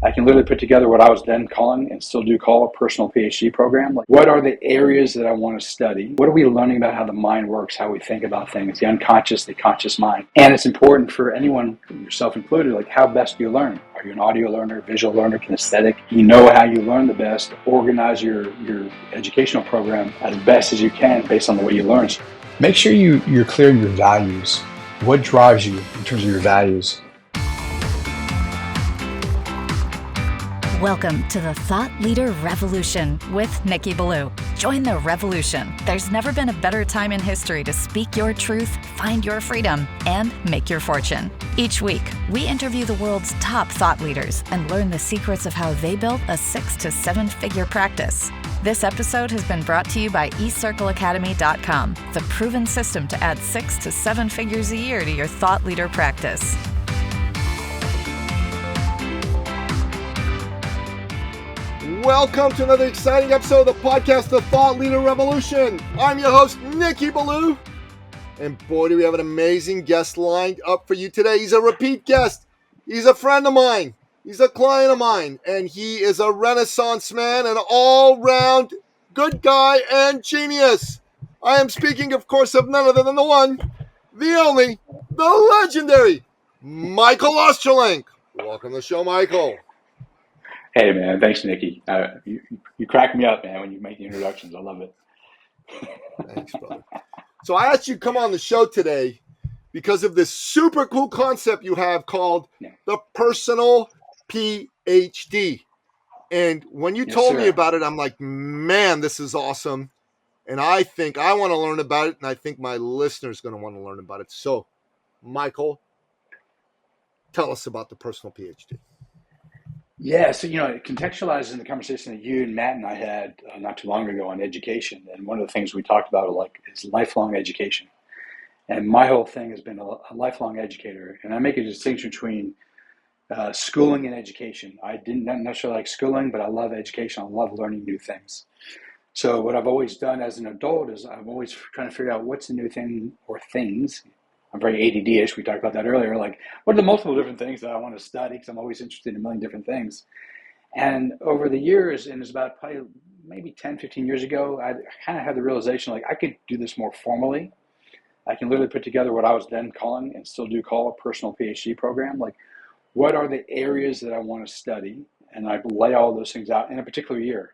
I can literally put together what I was then calling and still do call a personal PhD program. Like, what are the areas that I want to study? What are we learning about how the mind works, how we think about things, the unconscious, the conscious mind? And it's important for anyone, yourself included, like, how best do you learn? Are you an audio learner, visual learner, kinesthetic? You know how you learn the best. Organize your educational program as best as you can based on the way you learn. Make sure you're clear on your values. What drives you in terms of your values? Welcome to the Thought Leader Revolution with Nikki Ballou. Join the revolution. There's never been a better time in history to speak your truth, find your freedom, and make your fortune. Each week, we interview the world's top thought leaders and learn the secrets of how they built a 6 to 7 figure practice. This episode has been brought to you by eCircleacademy.com, the proven system to add 6 to 7 figures a year to your thought leader practice. Welcome to another exciting episode of the podcast, The Thought Leader Revolution. I'm your host, Nikki Ballou. And boy, do we have an amazing guest lined up for you today. He's a repeat guest. He's a friend of mine. He's a client of mine. And he is a Renaissance man, an all-round good guy and genius. I am speaking, of course, of none other than the one, the only, the legendary, Michael Ostrolenk. Welcome to the show, Michael. Hey, man. Thanks, Nikki. You crack me up, man, when you make the introductions. I love it. Thanks, brother. So I asked you to come on the show today because of this super cool concept you have called the personal PhD. And when you told me about it, I'm like, man, this is awesome. And I think I want to learn about it, and I think my listeners are going to want to learn about it. So, Michael, tell us about the personal PhD. Yeah, so, contextualizing the conversation that you and Matt and I had not too long ago on education, and one of the things we talked about is lifelong education. And my whole thing has been a lifelong educator, and I make a distinction between schooling and education. I didn't necessarily like schooling, but I love education. I love learning new things. So what I've always done as an adult is I'm always trying to figure out what's the new thing or things. I'm very ADD-ish. We talked about that earlier. Like, what are the multiple different things that I want to study? Because I'm always interested in a million different things. And over the years, and it's about probably maybe 10, 15 years ago, I kind of had the realization, like, I could do this more formally. I can literally put together what I was then calling and still do call a personal PhD program. Like, what are the areas that I want to study? And I lay all those things out in a particular year.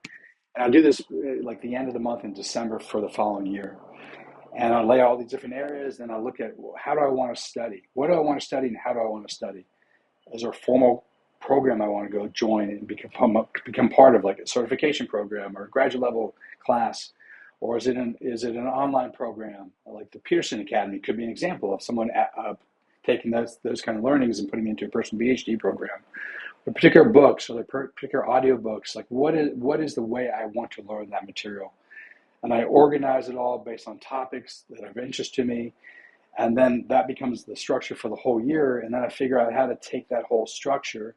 And I do this like the end of the month in December for the following year. And I lay all these different areas, and I look at, well, how do I want to study? What do I want to study, and how do I want to study? Is there a formal program I want to go join and become part of, like a certification program or a graduate level class? Or is it an online program? Like the Peterson Academy could be an example of someone taking those kind of learnings and putting them into a personal PhD program. The particular books or the particular audio books, like what is the way I want to learn that material? And I organize it all based on topics that are of interest to me. And then that becomes the structure for the whole year. And then I figure out how to take that whole structure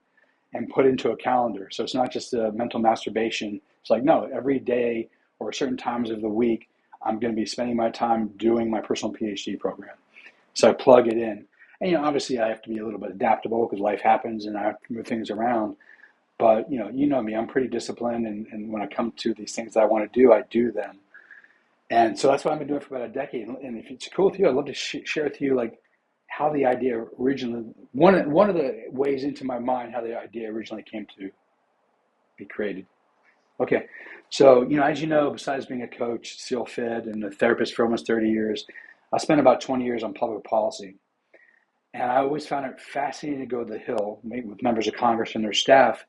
and put into a calendar. So it's not just a mental masturbation. It's like, no, every day or certain times of the week, I'm going to be spending my time doing my personal PhD program. So I plug it in. And, obviously I have to be a little bit adaptable because life happens and I have to move things around. But, you know me, I'm pretty disciplined. And when I come to these things that I want to do, I do them. And so that's what I've been doing for about a decade. And if it's cool with you, I'd love to share with you, like, how the idea originally, one of the ways into my mind, how the idea originally came to be created. Okay. So, as you know, besides being a coach, SEAL Fed, and a therapist for almost 30 years, I spent about 20 years on public policy. And I always found it fascinating to go to the Hill, meet with members of Congress and their staff,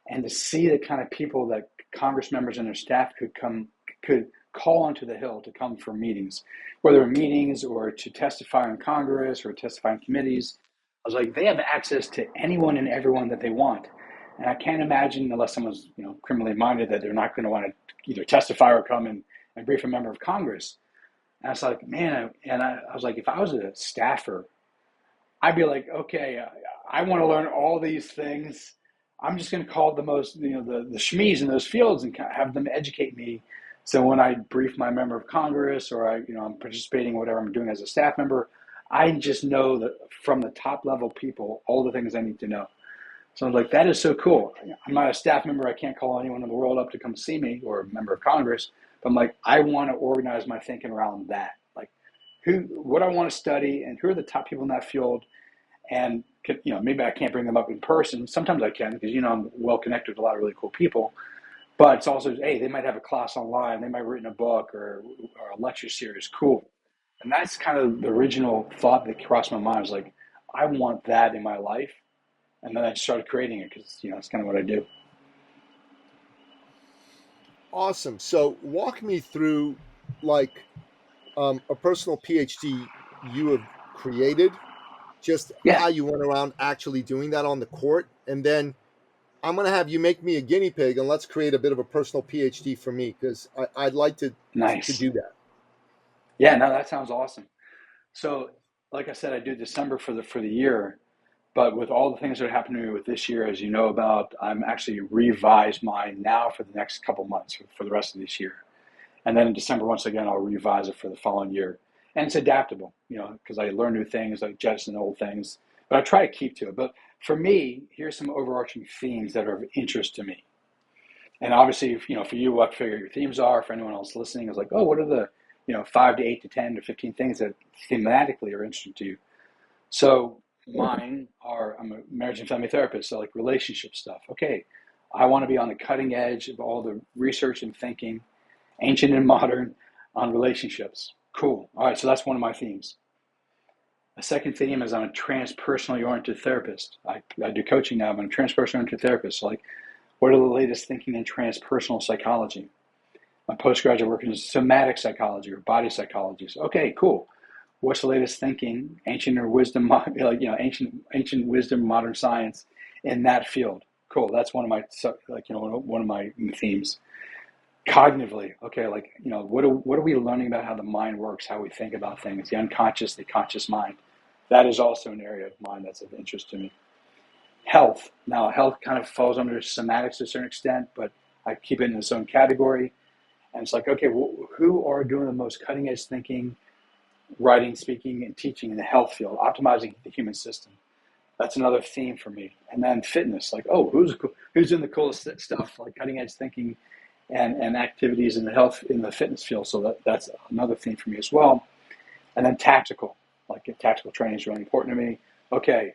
and to see the kind of people that Congress members and their staff could call onto the Hill to come for meetings, whether meetings or to testify in Congress or testify in committees. I was like, they have access to anyone and everyone that they want. And I can't imagine, unless someone's criminally minded, that they're not going to want to either testify or come and brief a member of Congress. And I was like, man, I was like, if I was a staffer, I'd be like, okay, I want to learn all these things. I'm just going to call the most, the shmees in those fields and have them educate me. So when I brief my member of Congress or I'm participating in whatever I'm doing as a staff member, I just know that from the top level people, all the things I need to know. So I'm like, that is so cool. I'm not a staff member. I can't call anyone in the world up to come see me, or a member of Congress. But I'm like, I want to organize my thinking around that. Like, what I want to study, and who are the top people in that field. And maybe I can't bring them up in person. Sometimes I can, because I'm well connected with a lot of really cool people. But it's also, hey, they might have a class online, they might have written a book or a lecture series. Cool. And that's kind of the original thought that crossed my mind. I was like, I want that in my life. And then I just started creating it because it's kind of what I do. Awesome. So walk me through like a personal PhD you have created, just Yeah, how you went around actually doing that on the court. And then I'm going to have you make me a guinea pig and let's create a bit of a personal PhD for me, because I'd like to nice. do that. Yeah, no, that sounds awesome. So, like I said, I do December for the year, but with all the things that are happening to me with this year, as you know about, I'm actually revised mine now for the next couple months for the rest of this year. And then in December, once again, I'll revise it for the following year. And it's adaptable, because I learn new things, I jettison old things, but I try to keep to it. But for me, here's some overarching themes that are of interest to me. And obviously, for you, what figure your themes are. For anyone else listening, is like, oh, what are the 5 to 8 to 10 to 15 things that thematically are interesting to you? So mine are, I'm a marriage and family therapist, so like relationship stuff. Okay, I want to be on the cutting edge of all the research and thinking, ancient and modern, on relationships. Cool. All right, so that's one of my themes. A second theme is I'm a transpersonally oriented therapist. I do coaching now, but I'm a transpersonally oriented therapist. So like, what are the latest thinking in transpersonal psychology? My postgraduate work in somatic psychology or body psychology. So, okay, cool. What's the latest thinking, ancient or wisdom, ancient wisdom, modern science in that field? Cool. That's one of my one of my themes. Cognitively, okay, what are we learning about how the mind works, how we think about things, the unconscious, the conscious mind? That is also an area of mine that's of interest to me. Health. Now, health kind of falls under somatics to a certain extent, but I keep it in its own category. And it's like, okay, who are doing the most cutting edge thinking, writing, speaking, and teaching in the health field, optimizing the human system? That's another theme for me. And then fitness, like, oh, who's doing the coolest stuff, like cutting edge thinking and activities in the fitness field. So that's another theme for me as well. And then tactical, like tactical training is really important to me. Okay,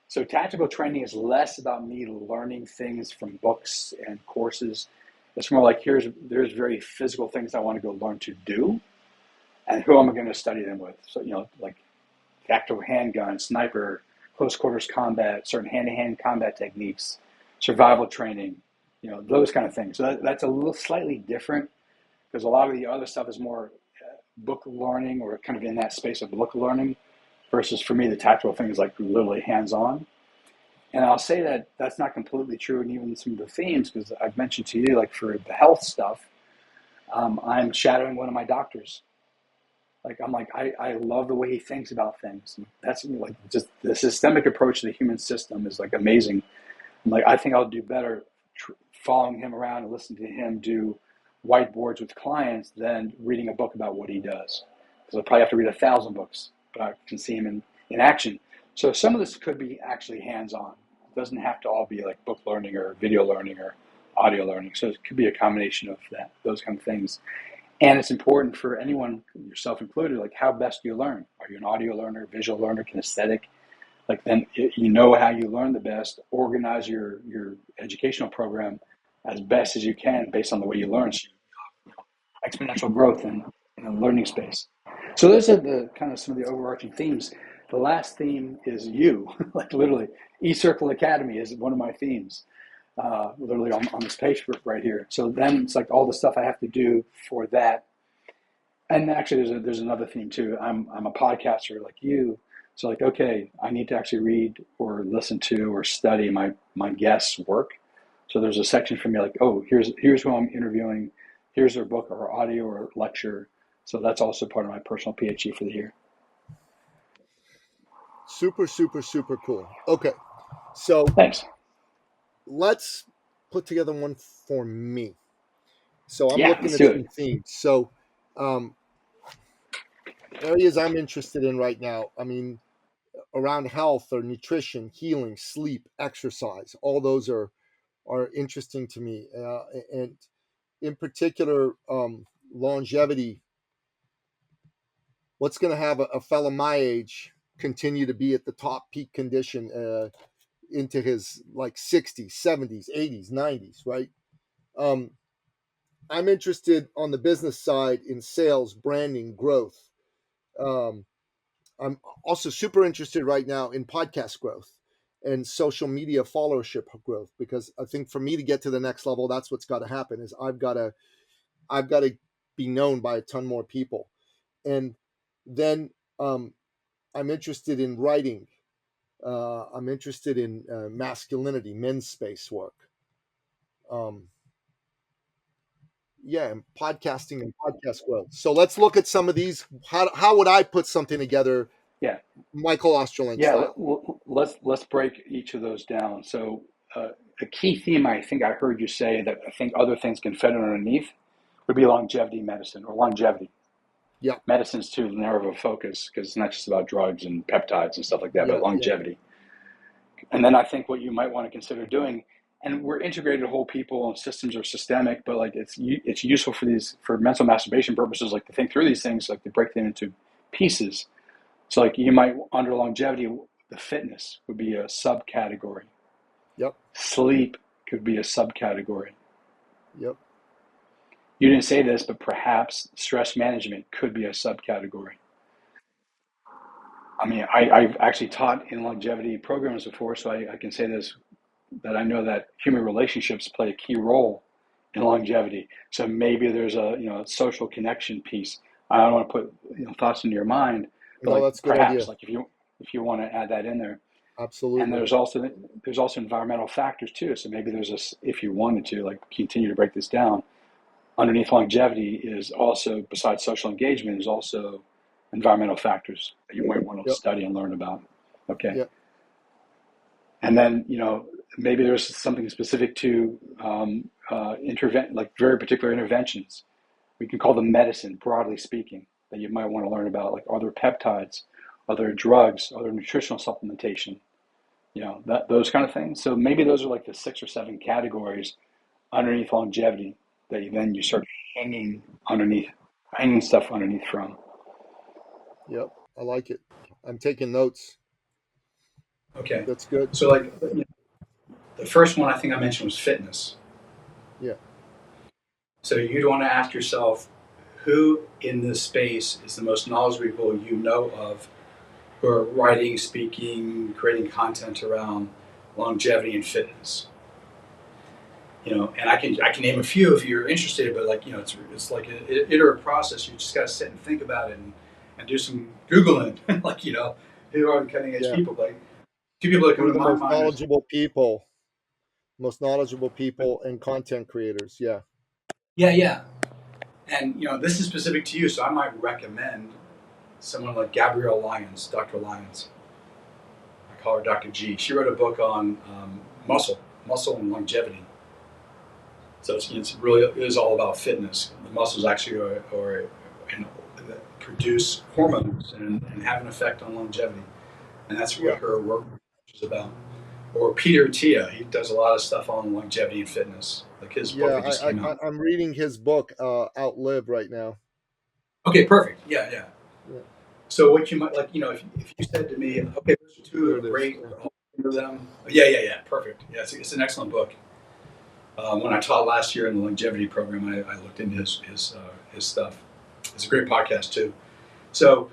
so tactical training is less about me learning things from books and courses. It's more like there's very physical things I want to go learn to do, and who am I going to study them with? So like tactical handgun, sniper, close quarters combat, certain hand-to-hand combat techniques, survival training, those kind of things. So that's a little slightly different, because a lot of the other stuff is more book learning, or kind of in that space of book learning, versus for me the tactical thing is like literally hands-on. And I'll say that that's not completely true in even some of the themes, because I've mentioned to you, like for the health stuff, I'm shadowing one of my doctors. Like I love the way he thinks about things. That's like just the systemic approach to the human system is like amazing. I'm like, I think I'll do better following him around and listening to him do whiteboards with clients than reading a book about what he does. Because I'll probably have to read 1,000 books, but I can see him in action. So some of this could be actually hands-on. It doesn't have to all be like book learning or video learning or audio learning. So it could be a combination of those kind of things. And it's important for anyone, yourself included, like how best do you learn? Are you an audio learner, visual learner, kinesthetic? Like then you know how you learn the best. Organize your educational program as best as you can based on the way you learn. So exponential growth in the learning space. So those are the kind of some of the overarching themes. The last theme is you, like literally. eCircle Academy is one of my themes, literally on this page right here. So then it's like all the stuff I have to do for that. And actually, there's another theme too. I'm a podcaster like you, so like, okay, I need to actually read or listen to or study my guests' work. So there's a section for me like, oh, here's who I'm interviewing, here's their book or audio or lecture. So that's also part of my personal PhD for the year. Super, super, super cool. Okay, so Thanks. let's put together one for me. So I'm Yeah, looking let's at do some it. themes. So areas I'm interested in right now. I mean, around health or nutrition, healing, sleep, exercise. All those are interesting to me, and in particular, longevity. What's going to have a fellow my age continue to be at the top peak condition into his like 60s, 70s, 80s, 90s, right? I'm interested on the business side in sales, branding, growth. Um, I'm also super interested right now in podcast growth and social media followership growth, because I think for me to get to the next level, that's what's got to happen. Is I've got to be known by a ton more people, and then I'm interested in writing. I'm interested in masculinity, men's space work. Yeah, and podcasting and podcast growth. So let's look at some of these. How would I put something together, Yeah, Michael Ostrolenk yeah. style? Let's break each of those down. So a key theme I think I heard you say that I think other things can fit underneath would be longevity medicine or longevity. Yeah, Medicine's too narrow of a focus because it's not just about drugs and peptides and stuff like that, but yeah. longevity. And then I think what you might want to consider doing, and we're integrated whole people and systems are systemic, but like it's useful for mental masturbation purposes, like to think through these things, like to break them into pieces. So like you might, under longevity, the fitness would be a subcategory. Yep. Sleep could be a subcategory. Yep. You didn't say this, but perhaps stress management could be a subcategory. I mean, I've actually taught in longevity programs before, so I can say this, that I know that human relationships play a key role in longevity. So maybe there's a social connection piece. I don't want to put thoughts into your mind, but No, like that's a good idea. perhaps like if you want to add that in there. And Absolutely. there's also environmental factors too. So maybe if you wanted to like continue to break this down, underneath longevity is also, besides social engagement, is also environmental factors that you might want to Yep. study and learn about. Okay. Yep. And then, maybe there's something specific to like very particular interventions. We can call them medicine, broadly speaking, that you might want to learn about, like other peptides, other drugs, other nutritional supplementation, those kind of things. So maybe those are like the 6 or 7 categories underneath longevity that you start hanging stuff underneath from. Yep. I like it. I'm taking notes. Okay. That's good. So like the first one I think I mentioned was fitness. Yeah. So you'd want to ask yourself, who in this space is the most knowledgeable you know of, who are writing, speaking, creating content around longevity and fitness. And I can name a few if you're interested, but like it's like an iterative process. You just got to sit and think about it and do some googling. Like who are the cutting edge people? Like 2 people that Who come are to the my most mind is knowledgeable people and content creators? Yeah. yeah. And this is specific to you, so I might recommend someone like Gabrielle Lyons, Dr. Lyons. I call her Dr. G. She wrote a book on muscle and longevity. So it's really is all about fitness. The muscles actually produce hormones and have an effect on longevity, and that's what her work is about. Or Peter Tia, he does a lot of stuff on longevity and fitness. Like his book that just came out. I'm reading his book, Outlive, right now. Okay, perfect. Yeah. So what you might like, if you said to me, okay, those are 2 great, of them. Yeah, perfect. Yeah, it's an excellent book. When I taught last year in the longevity program, I looked into his stuff. It's a great podcast too. So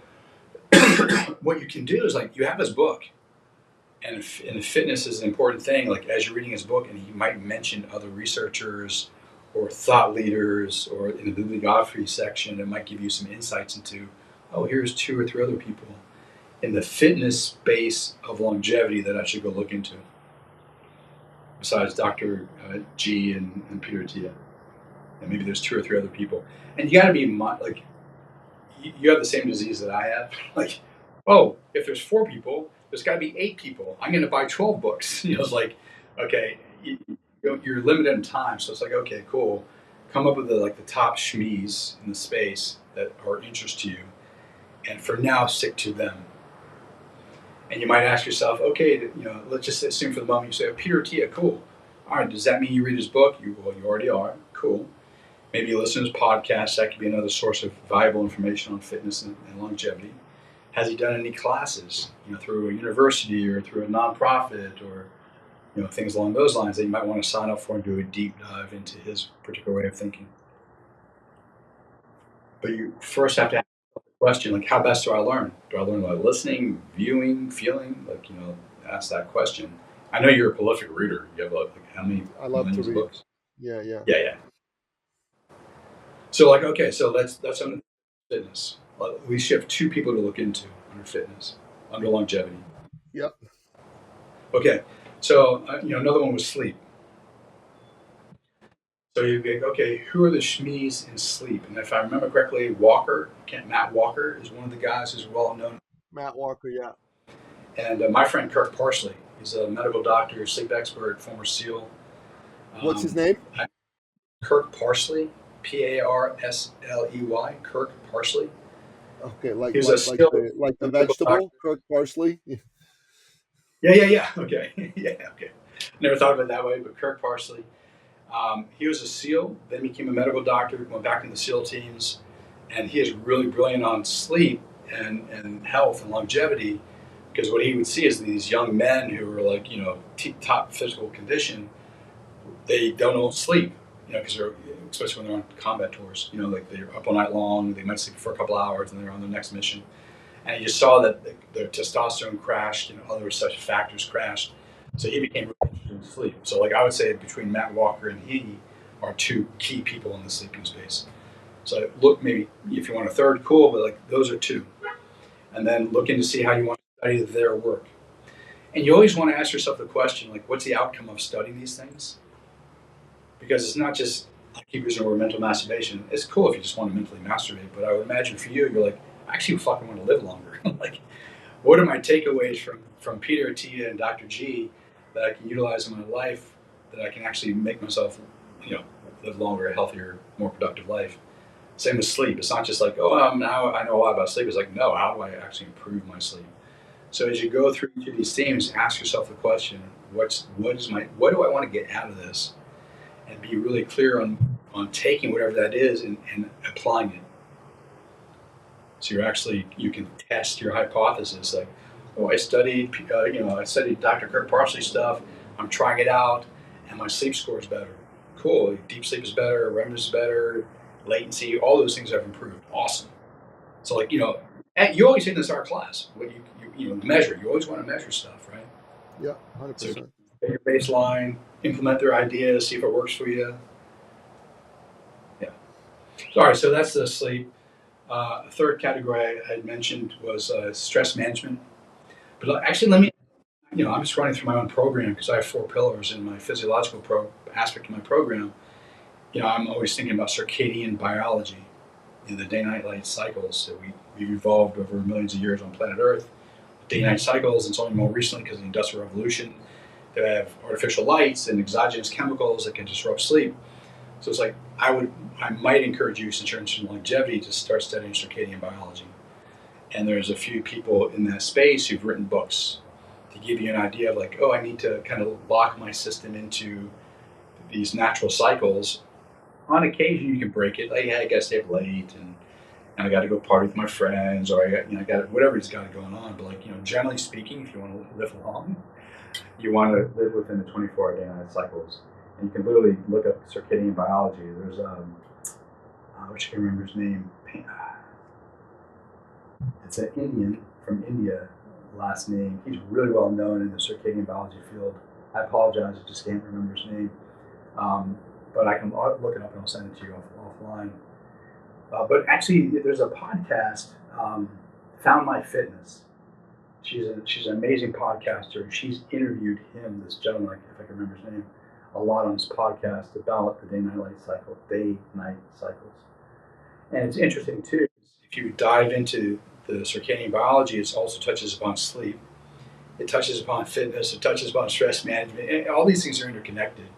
what you can do is like you have his book, and fitness is an important thing. Like as you're reading his book, and he might mention other researchers or thought leaders, or in the bibliography section, it might give you some insights into, oh, here's 2 or 3 other people in the fitness space of longevity that I should go look into, besides Dr. G and Peter Tia. And maybe there's 2 or 3 other people. And you got to be like, you have the same disease that I have. Like, oh, if there's 4 people, there's got to be 8 people. I'm going to buy 12 books. It's like, okay, you're limited in time. So it's like, okay, cool. Come up with the top schmees in the space that are interest to you. And for now, stick to them. And you might ask yourself, okay, let's just assume for the moment you say, oh, Peter Attia, cool. All right, does that mean you read his book? Well, you already are. Cool. Maybe you listen to his podcast. That could be another source of valuable information on fitness and longevity. Has he done any classes, through a university or through a nonprofit or, things along those lines that you might want to sign up for and do a deep dive into his particular way of thinking. But you first have to ask the question, like, how best do I learn? Do I learn by listening, viewing, feeling? Ask that question. I know you're a prolific reader. You have how many? I love to read books? Yeah. So okay, so that's under fitness. We should have two people to look into under fitness, under longevity. Yep. Okay, so another one was sleep. So you go, okay, who are the schmees in sleep? And if I remember correctly, Matt Walker is one of the guys who's well known. Matt Walker, yeah. And my friend Kirk Parsley, he's a medical doctor, sleep expert, former SEAL. What's his name? Kirk Parsley, Parsley, Kirk Parsley. Okay, like the vegetable, Kirk Parsley. Yeah. Okay, yeah, okay. Never thought of it that way, but Kirk Parsley. He was a SEAL, then became a medical doctor, went back into the SEAL teams, and he is really brilliant on sleep and health and longevity, because what he would see is these young men who are top physical condition, they don't sleep, because they're, especially when they're on combat tours, they're up all night long, they might sleep for a couple hours and they're on their next mission. And he just saw that their testosterone crashed and other such factors crashed. So he became really interested in sleep. So I would say between Matt Walker and he are two key people in the sleeping space. So look, maybe if you want a third, cool, but those are two. And then look in to see how you want to study their work. And you always want to ask yourself the question, what's the outcome of studying these things? Because it's not just, I keep using the word mental masturbation. It's cool if you just want to mentally masturbate, but I would imagine for you, you're I actually fucking want to live longer. What are my takeaways from Peter Attia and Dr. G that I can utilize in my life, that I can actually make myself, live longer, a healthier, more productive life? Same with sleep. It's not just now I know a lot about sleep. It's no, how do I actually improve my sleep? So as you go through each of these themes, ask yourself the question, what do I want to get out of this? And be really clear on taking whatever that is and applying it. So you can test your hypothesis. I studied Dr. Kirk Parsley stuff. I'm trying it out, and my sleep score is better. Cool. Deep sleep is better. REM is better. Latency, all those things have improved. Awesome. So you always say in this art class, what you measure. You always want to measure stuff, right? Yeah, 100%. So get your baseline, implement their ideas, see if it works for you. Yeah. All right. So that's the sleep. Third category I had mentioned was stress management. But actually, I'm just running through my own program because I have 4 pillars in my physiological aspect of my program. I'm always thinking about circadian biology, the day-night light cycles. So we've evolved over millions of years on planet Earth. Day-night cycles, and it's only more recently because of the Industrial Revolution. They have artificial lights and exogenous chemicals that can disrupt sleep. So it's I might encourage you, since you're interested in longevity, to start studying circadian biology. And there's a few people in that space who've written books to give you an idea of I need to kind of lock my system into these natural cycles. On occasion, you can break it. Hey, I got to stay up late, and I got to go party with my friends, or I got whatever he's got going on. But generally speaking, if you want to live long, you want to live within the 24-hour day-night cycles. And you can literally look up circadian biology. There's which I can remember his name. It's an Indian from India, last name. He's really well known in the circadian biology field. I apologize, I just can't remember his name. But I can look it up and I'll send it to you offline. But actually, there's a podcast, Found My Fitness. She's an amazing podcaster. She's interviewed this gentleman, if I can remember his name, a lot on his podcast about the day-night cycles. And it's interesting too, if you dive into the circadian biology, it also touches upon sleep. It touches upon fitness. It touches upon stress management. And all these things are interconnected.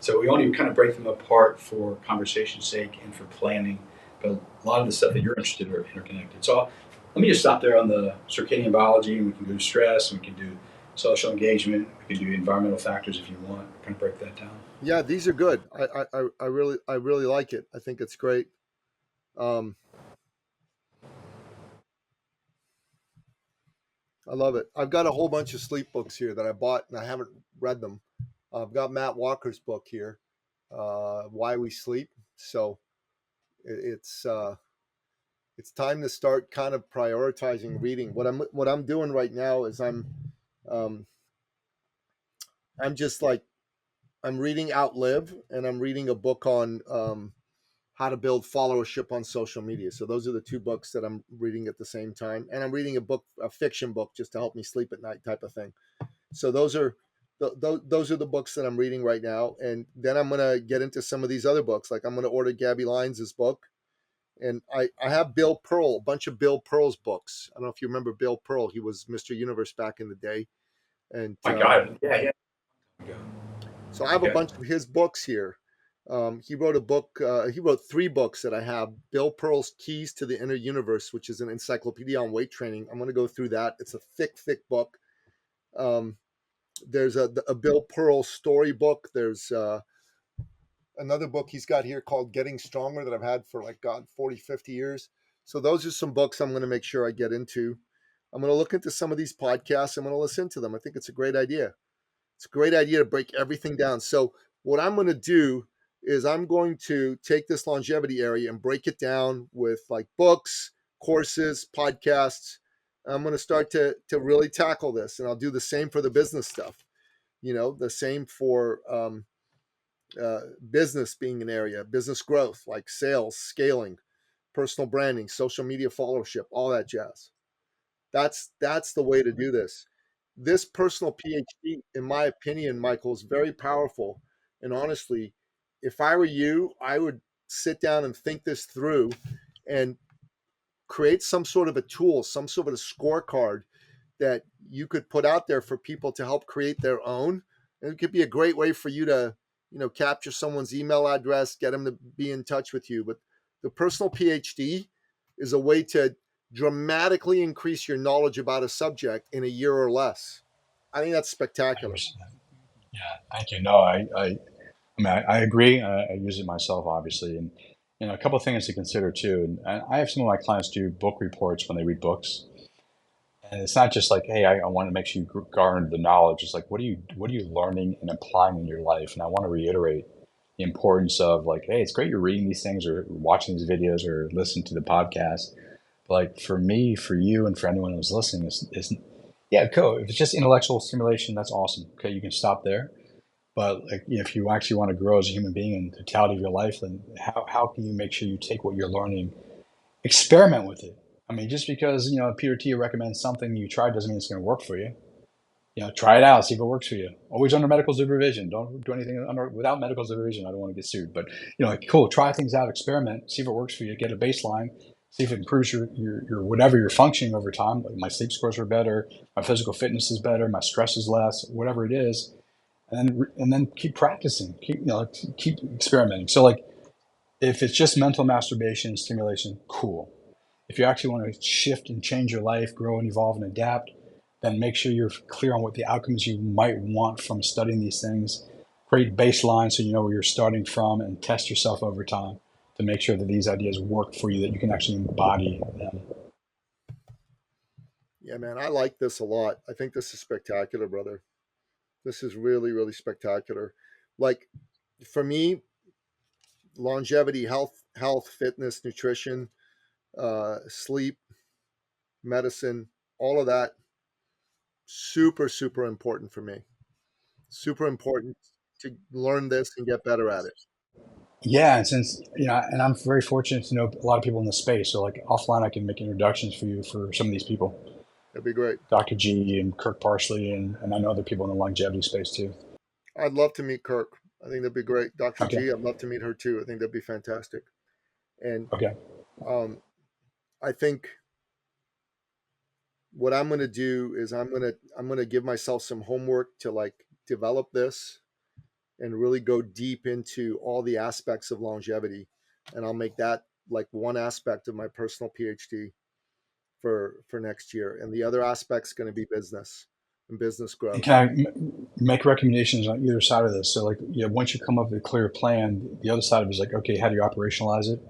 So we only kind of break them apart for conversation's sake and for planning. But a lot of the stuff that you're interested in are interconnected. So Let me just stop there on the circadian biology. We can do stress. We can do social engagement. We can do environmental factors if you want. Kind of break that down. Yeah, these are good. I really like it. I think it's great. Um, I love it. I've got a whole bunch of sleep books here that I bought and I haven't read them. I've got Matt Walker's book here, Why We Sleep. So it's time to start kind of prioritizing reading. What I'm doing right now is um, I'm just like I'm reading Outlive, and I'm reading a book on how to build followership on social media. So those are the two books that I'm reading at the same time, and I'm reading a fiction book, just to help me sleep at night, type of thing. So those are the books that I'm reading right now, and then I'm gonna get into some of these other books. Like I'm gonna order Gabby Lyons' book, and I have Bill Pearl, a bunch of Bill Pearl's books. I don't know if you remember Bill Pearl. He was Mr. Universe back in the day, and My God, yeah, yeah. so I have a Okay. bunch of his books here. He wrote a book. He wrote three books that I have. Bill Pearl's Keys to the Inner Universe, which is an encyclopedia on weight training. I'm going to go through that. It's a thick book. Um, there's a Bill Pearl story book. There's another book he's got here called Getting Stronger that I've had for like, God, 40, 50 years. So those are some books I'm going to make sure I get into. I'm going to look into some of these podcasts. I'm going to listen to them. I think it's a great idea. It's a great idea to break everything down. So what I'm going to do is I'm going to take this longevity area and break it down with like books, courses, podcasts. I'm going to start to really tackle this, and I'll do the same for the business stuff. The same for business being an area, business growth, like sales, scaling, personal branding, social media followership, all that jazz. That's the way to do this. This personal PhD, in my opinion, Michael, is very powerful. And honestly, if I were you, I would sit down and think this through and create some sort of a tool, some sort of a scorecard that you could put out there for people to help create their own. And it could be a great way for you to, capture someone's email address, get them to be in touch with you. But the personal PhD is a way to dramatically increase your knowledge about a subject in a year or less. I think that's spectacular. 100%. Yeah, thank you. No, I mean, I agree. I use it myself, obviously, and a couple of things to consider too. And I have some of my clients do book reports when they read books, and it's not just like, hey, I want to make sure you garner the knowledge. It's like, what are you learning and applying in your life? And I want to reiterate the importance of like, hey, it's great you're reading these things or watching these videos or listening to the podcast. But like for me, for you, and for anyone who's listening, is yeah, cool. If it's just intellectual stimulation, that's awesome. Okay, you can stop there. But like, if you actually want to grow as a human being in the totality of your life, then how can you make sure you take what you're learning, experiment with it? I mean, just because a peer to you recommends something you try doesn't mean it's going to work for you. Try it out, see if it works for you. Always under medical supervision. Don't do anything without medical supervision. I don't want to get sued. But like, cool. Try things out, experiment, see if it works for you. Get a baseline, see if it improves your whatever you're functioning over time. Like my sleep scores are better, my physical fitness is better, my stress is less, whatever it is, and then keep practicing. Keep experimenting. So like, if it's just mental masturbation and stimulation, cool. If you actually want to shift and change your life, grow and evolve and adapt, then make sure you're clear on what the outcomes you might want from studying these things. Create baseline so you know where you're starting from, and test yourself over time to make sure that these ideas work for you, that you can actually embody them. Yeah, man, I like this a lot. I think this is spectacular, brother. This is really, really spectacular. Like for me, longevity, health, fitness, nutrition, sleep, medicine, all of that, super, super important for me. Super important to learn this and get better at it. Yeah, and since and I'm very fortunate to know a lot of people in the space. So like offline, I can make introductions for you for some of these people, That'd be great. Dr. G and Kirk Parsley, and I know other people in the longevity space too. I'd love to meet Kirk. I think that'd be great. Dr. Okay. G, I'd love to meet her too. I think that'd be fantastic. And Okay. um, I think what I'm going to do is I'm going to give myself some homework to like develop this and really go deep into all the aspects of longevity, and I'll make that like one aspect of my personal PhD. for next year, and the other aspect's going to be business and business And growth. can I make recommendations on either side of this? So, like, once you come up with a clear plan, the other side of it is like, okay, how do you operationalize it?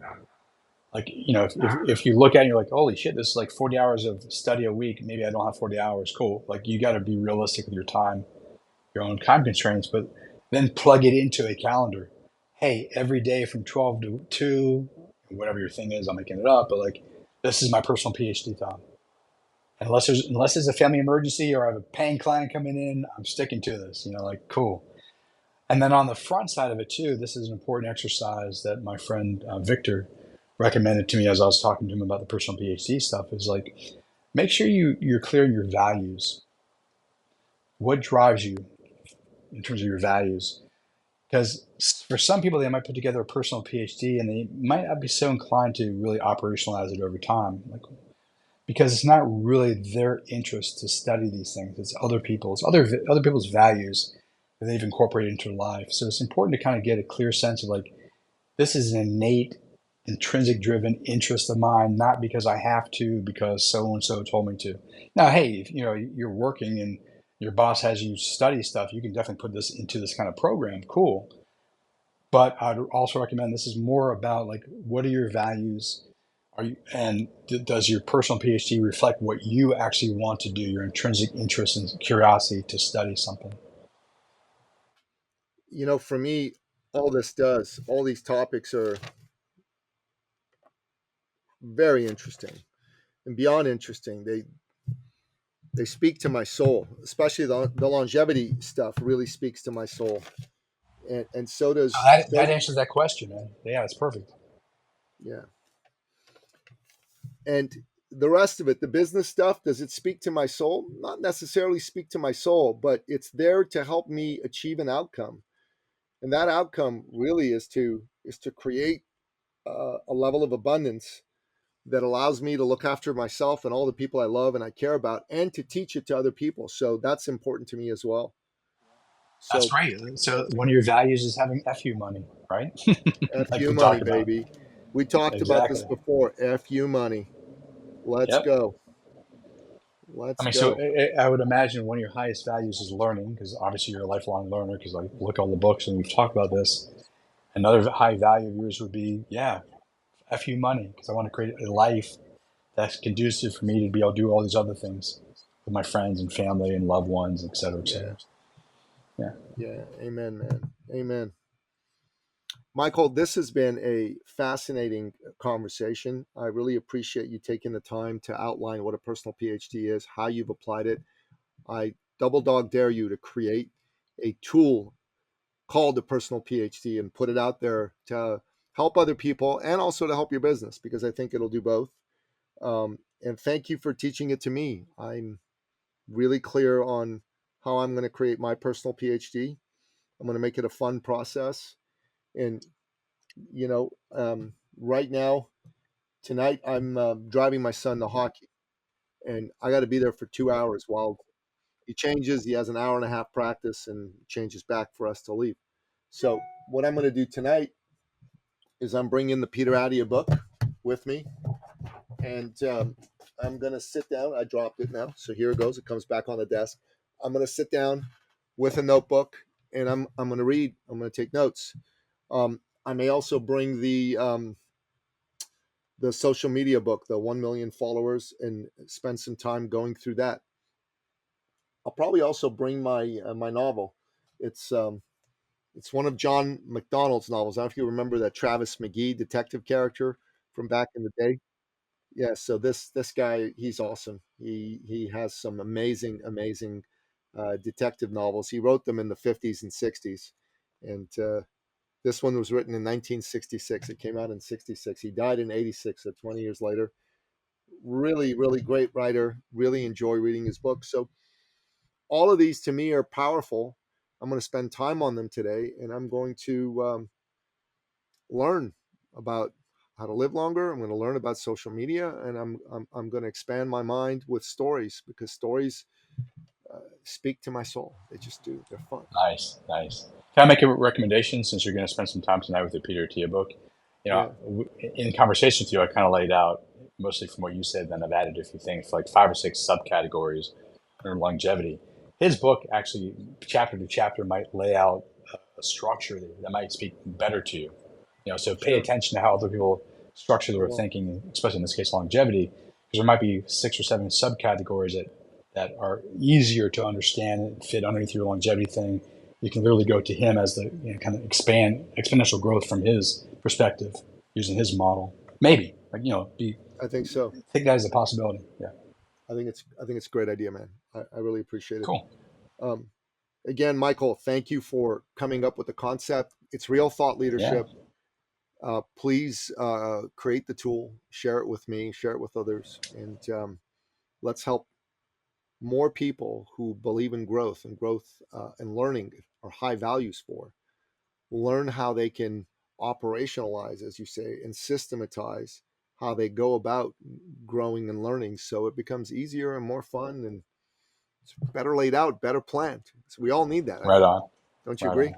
Like, if you look at it, you're like, holy shit, this is like 40 hours of study a week. Maybe I don't have 40 hours. Cool. Like, you got to be realistic with your time, your own time constraints, but then plug it into a calendar. Hey, every day from 12 to 2, whatever your thing is, I'm making it up, but like, this is my personal PhD time. Unless there's a family emergency or I have a paying client coming in, I'm sticking to this, like, cool. And then on the front side of it too, this is an important exercise that my friend Victor recommended to me as I was talking to him about the personal PhD stuff, is like, make sure you're clear on your values. What drives you in terms of your values? Because for some people, they might put together a personal PhD and they might not be so inclined to really operationalize it over time. Like, because it's not really their interest to study these things. It's other people's, other people's values that they've incorporated into their life. So it's important to kind of get a clear sense of like, this is an innate, intrinsic driven interest of mine, not because I have to, because so-and-so told me to. Now, hey, if you're working and your boss has you study stuff, you can definitely put this into this kind of program. Cool. But I'd also recommend this is more about like, what are your values? Does your personal PhD reflect what you actually want to do, your intrinsic interest and curiosity to study something? For me, all these topics are very interesting and beyond interesting. They speak to my soul, especially the longevity stuff really speaks to my soul. And so So does, that answers that question, man. Yeah, it's perfect. yeah. And the rest of it, the business stuff, does it speak to my soul? Not necessarily speak to my soul, but it's there to help me achieve an outcome. And that outcome really is to create a level of abundance that allows me to look after myself and all the people I love and I care about, and to teach it to other people. So that's important to me as well. That's So great. So one of your values is having FU money, right? Like FU we money, talked about. baby. We talked about this Exactly. before. FU money. Let's Yep. go. I Let's mean, so go. I would imagine one of your highest values is learning, because obviously you're a lifelong learner, because I look at all the books and we've talked about this. Another high value of yours would be, yeah, FU money, because I want to create a life that's conducive for me to be able to do all these other things with my friends and family and loved ones, et cetera, et Yeah. cetera. Yeah. Yeah. Amen, man. Amen. Michael, this has been a fascinating conversation. I really appreciate you taking the time to outline what a personal PhD is, how you've applied it. I double dog dare you to create a tool called the personal PhD and put it out there to help other people and also to help your business, because I think it'll do both. And thank you for teaching it to me. I'm really clear on how I'm going to create my personal PhD. I'm going to make it a fun process. And, right now, tonight, I'm driving my son to hockey, and I got to be there for 2 hours while he changes. He has an hour and a half practice and changes back for us to leave. So, what I'm going to do tonight is I'm bringing the Peter Attia book with me, and I'm going to sit down. I dropped it now, so here it goes. It comes back on the desk. I'm going to sit down with a notebook, and I'm going to read. I'm going to take notes. I may also bring the social media book, the 1 million followers, and spend some time going through that. I'll probably also bring my novel. It's one of John McDonald's novels. I don't know if you remember that Travis McGee detective character from back in the day. Yeah, so this guy, he's awesome. He has some amazing detective novels. He wrote them in the 50s and 60s, and this one was written in 1966. It came out in 66. He died in 86, so 20 years later. Really great writer. Really enjoy reading his books. So all of these to me are powerful. I'm going to spend time on them today, and I'm going to learn about how to live longer. I'm going to learn about social media, and I'm going to expand my mind with stories, because stories speak to my soul. They just do. They're fun. Nice. Can I make a recommendation, since you're going to spend some time tonight with the Peter Attia book? Yeah. In conversation with you, I kind of laid out, mostly from what you said, then I've added a few things, like 5 or 6 subcategories under longevity. His book actually, chapter to chapter, might lay out a structure that might speak better to you. So pay attention to how other people structure their thinking, especially in this case, longevity, because there might be 6 or 7 subcategories that are easier to understand and fit underneath your longevity thing. You can literally go to him as the kind of exponential growth from his perspective using his model. Maybe, I think so. Take that as a possibility. Yeah. I think it's a great idea, man. I really appreciate it. Cool. Again, Michael, thank you for coming up with the concept. It's real thought leadership. Yeah. Please create the tool, share it with me, share it with others, and let's help more people who believe in growth and learning are high values for, learn how they can operationalize, as you say, and systematize how they go about growing and learning, so it becomes easier and more fun and it's better laid out, better planned. So we all need that. Right on. Don't you agree? On.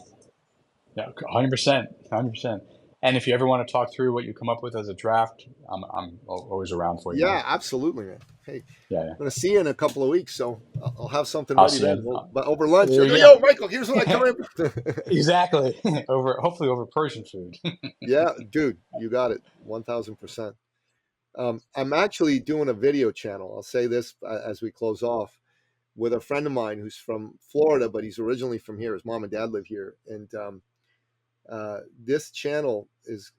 Yeah, 100%. And if you ever want to talk through what you come up with as a draft, I'm always around for you. Yeah, absolutely, man. Hey, yeah. I'm going to see you in a couple of weeks, so I'll have something ready then. But over lunch, yo, Michael, here's what I come in. Exactly. Hopefully over Persian food. Yeah, dude, you got it. 1,000%. I'm actually doing a video channel. I'll say this as we close off, with a friend of mine who's from Florida, but he's originally from here. His mom and dad live here. And this channel is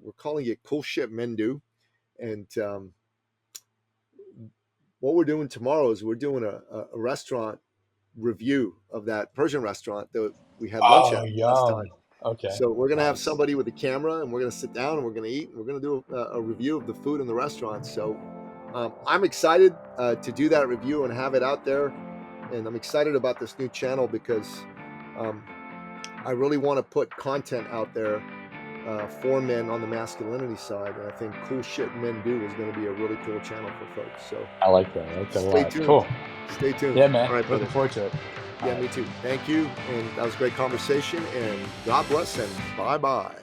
we're calling it Cool Shit Men Do. And what we're doing tomorrow is we're doing a restaurant review of that Persian restaurant that we had lunch at last time. Okay. So we're going to have somebody with a camera and we're going to sit down and we're going to eat and we're going to do a review of the food in the restaurant. So I'm excited to do that review and have it out there. And I'm excited about this new channel because I really want to put content out there for men on the masculinity side. And I think Cool Shit Men Do is going to be a really cool channel for folks. So I like that. Stay tuned. Cool. Stay tuned. Yeah, man. All right, looking forward to it. Yeah, me too. Thank you. And that was a great conversation. And God bless and bye-bye.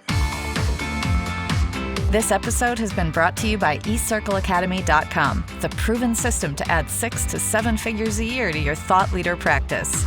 This episode has been brought to you by eCircleAcademy.com, the proven system to add 6 to 7 figures a year to your thought leader practice.